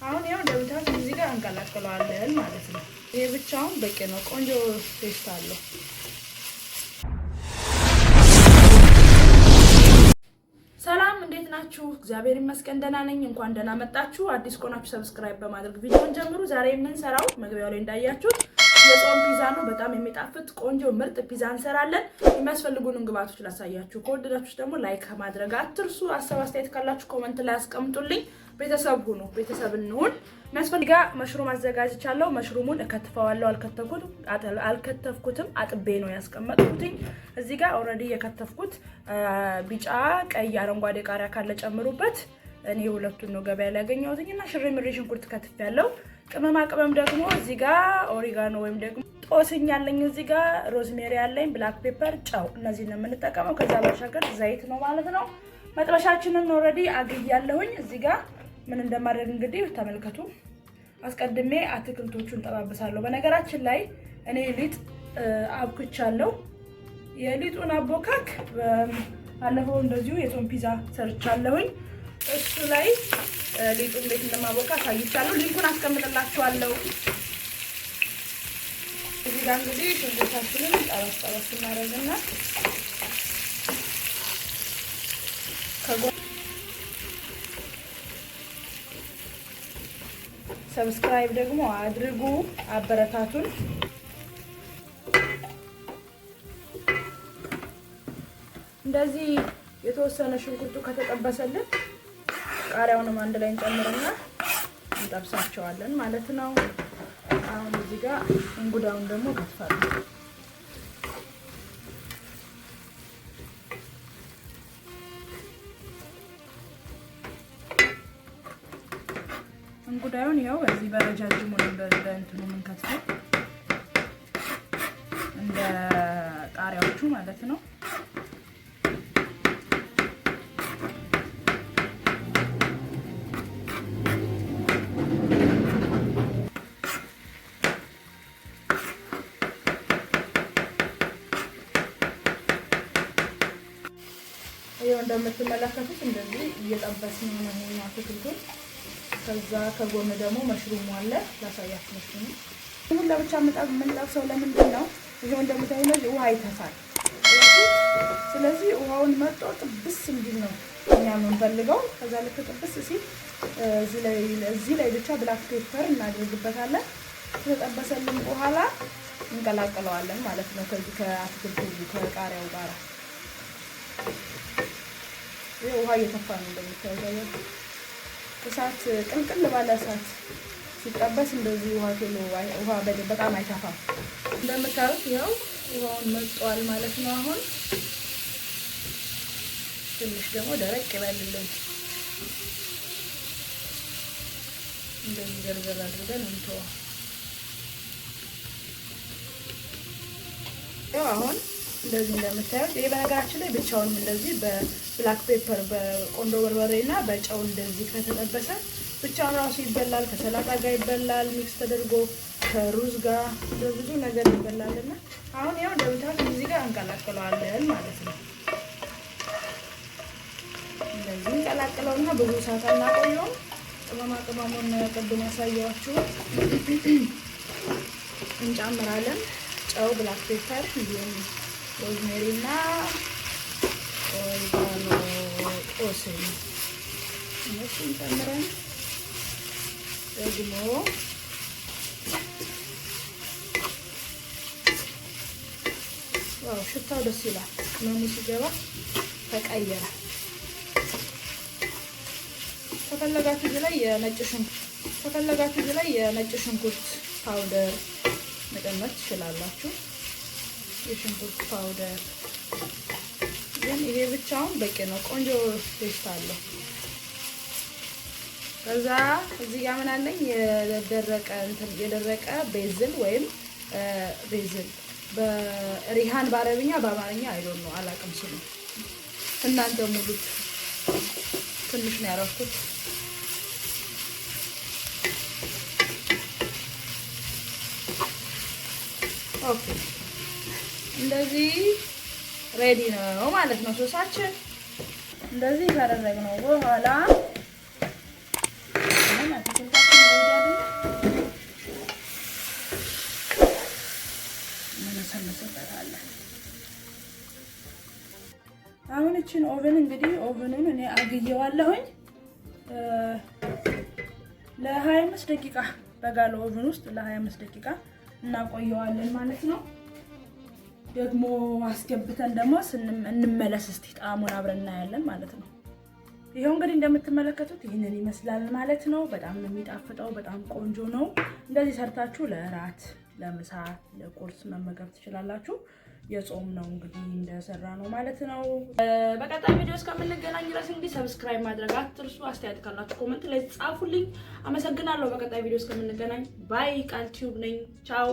አሁን ያው እንደምታዩት እዚህ ጋር እንቀላቅለዋለን ማለት ነው። ይሄ ብቻውን በቂ ነው። ቆንጆ ቴስት አለው። ሰላም እንዴት ናችሁ? እግዚአብሔር ይመስገን ደህና ነኝ። እንኳን ደህና መጣችሁ። አዲስ ከሆናችሁ ሰብስክራይብ በማድረግ ቪዲዮውን ጀምሩ። ዛሬ የምንሰራው መግቢያው ላይ እንዳያችሁት የጾም ፒዛ ነው። በጣም የሚጣፍጥ ቆንጆ ምርጥ ፒዛ እንሰራለን። የሚያስፈልጉን ግብአቶች ላሳያችሁ። ከወደዳችሁ ደግሞ ላይክ ማድረግ አትርሱ። ሀሳብ አስተያየት ካላችሁ ኮሜንት ላይ አስቀምጡልኝ። ቤተሰብ ሁኑ፣ ቤተሰብ እንሁን። የሚያስፈልጋ መሽሩም አዘጋጅቻለሁ። መሽሩሙን እከትፈዋለሁ። አልከተፍኩትም፣ አጥቤ ነው ያስቀመጥኩት። እዚህ ጋር ኦልሬዲ የከተፍኩት ቢጫ፣ ቀይ፣ አረንጓዴ ቃሪያ ካለ ጨምሩበት። እኔ ሁለቱን ነው ገበያ ላይ ያገኘሁትና ሽርምሬ ሽንኩርት ከትፌያለሁ። ቅመማ ቅመም ደግሞ እዚህ ጋር ኦሪጋኖ ወይም ደግሞ ጦስኝ አለኝ። እዚህ ጋር ሮዝሜሪ አለኝ፣ ብላክ ፔፐር፣ ጨው፣ እነዚህ ነው የምንጠቀመው። ከዛ ባሻገር ዘይት ነው ማለት ነው። መጥበሻችንን ኦልሬዲ አግያለሁኝ። እዚህ ጋር ምን እንደማድረግ እንግዲህ ተመልከቱ። አስቀድሜ አትክልቶቹን ጠባብሳለሁ። በነገራችን ላይ እኔ ሊጥ አብኩቻለሁ። የሊጡን አቦካክ ባለፈው እንደዚሁ የጾም ፒዛ ሰርቻለሁኝ። እሱ ላይ ሊጡን እንዴት እንደማቦካ አሳይቻለሁ። ሊንኩን አስቀምጥላችኋለሁ። እዚህ ጋር እንግዲህ ሽንኩርታችንን ጠበስ እናደርግና ሰብስክራይብ ደግሞ አድርጉ፣ አበረታቱን። እንደዚህ የተወሰነ ሽንኩርቱ ከተጠበሰልን ቃሪያውንም አንድ ላይ እንጨምርና እንጠብሳቸዋለን ማለት ነው። አሁን እዚህ ጋር እንጉዳውን ደግሞ ከትፋለሁ። እንጉዳዩን ያው እዚህ በረጃጅሙ እንደእንትኑ የምንከትፈው እንደ ቃሪያዎቹ ማለት ነው። ይሄው እንደምትመለከቱት እንደዚህ እየጠበስን ነው አትክልቱን። ከዛ ከጎን ደግሞ መሽሩሙ አለ። ላሳያችሁ። መሽሩሙ ሁሉ ለብቻ የምንጠብሰው ለምንድን ነው? ይሄው እንደምታዩት ውሃ ይተፋል። ስለዚህ ውሃውን መጥቶ ጥብስ እንዲል ነው እኛ የምንፈልገው። ከዛ ልክ ጥብስ ሲል እዚህ ላይ ብቻ ብላክ ፔፐር እናደርግበታለን። ከተጠበሰልን በኋላ እንቀላቅለዋለን ማለት ነው ከዚህ ከአትክልቱ ከቃሪያው ጋር። ይሄ ውሃ እየተፋ ነው እንደምታዩት። እሳት ቅልቅል ባለ እሳት ሲጠበስ እንደዚህ ውሃ በጣም አይተፋም። እንደምታዩት ያው ውሃውን መጥቷል ማለት ነው። አሁን ትንሽ ደግሞ ደረቅ ይበልልን። እንደዚህ ዘርዘር አድርገን እንተው። ያው አሁን እንደዚህ እንደምታዩት ይሄ በነገራችን ላይ ብቻውንም እንደዚህ በብላክ ፔፐር በቆንዶ በርበሬና በጨው እንደዚህ ከተጠበሰ ብቻውን ራሱ ይበላል። ከሰላጣ ጋር ይበላል፣ ሚክስ ተደርጎ ከሩዝ ጋር በብዙ ነገር ይበላልና አሁን ያው እንደምታዩት እዚህ ጋር እንቀላቅለዋለን ማለት ነው። እንደዚህ እንቀላቅለውና ብዙ ሰዓት እናቆየው። ቅመማ ቅመሙን ቅድም ያሳየኋችሁ እንጨምራለን። ጨው፣ ብላክ ፔፐር፣ እንዲሁም ሮዝሜሪ እና ኦሪጋኖ ጦስኝ እነሱን ጨምረን ደግሞ ዋው ሽታው ደስ ይላል። ቅመሙ ሲገባ ተቀየረ። ከፈለጋችሁ እዚህ ላይ የነጭ ሽንኩርት ፓውደር መጨመር ትችላላችሁ። የሽንኩርት ፓውደር ግን ይሄ ብቻውን በቂ ነው። ቆንጆ ቴስት አለው። ከዛ እዚህ ጋር ምን አለኝ? የደረቀ ቤዝል ወይም ቤዝል በሪሃን በአረብኛ በአማርኛ አይዶን ነው አላውቅም ስሙ። እናንተ ሙሉት። ትንሽ ነው ያደረኩት። ኦኬ እንደዚህ ሬዲ ነው ማለት ነው። ሶሳችን እንደዚህ ካደረግነው በኋላ አትክልታችን ይችን ኦቨን እንግዲህ ኦቨኑን እኔ አግየዋለሁኝ ለ25 ደቂቃ በጋለ ኦቨን ውስጥ ለ25 ደቂቃ እናቆየዋለን ማለት ነው። ደግሞ አስገብተን ደግሞ እንመለስ እስቲ ጣዕሙን አብረን እናያለን ማለት ነው። ይሄው እንግዲህ እንደምትመለከቱት ይሄንን ይመስላል ማለት ነው። በጣም ነው የሚጣፍጠው፣ በጣም ቆንጆ ነው። እንደዚህ ሰርታችሁ ለእራት፣ ለምሳ፣ ለቁርስ መመገብ ትችላላችሁ። የጾም ነው እንግዲህ እንደሰራ ነው ማለት ነው። በቀጣይ ቪዲዮ እስከምንገናኝ ድረስ እንግዲህ ሰብስክራይብ ማድረግ አትርሱ። አስተያየት ካላችሁ ኮሜንት ላይ ጻፉልኝ። አመሰግናለሁ። በቀጣይ ቪዲዮ እስከምንገናኝ ባይ። ቃል ቲዩብ ነኝ። ቻው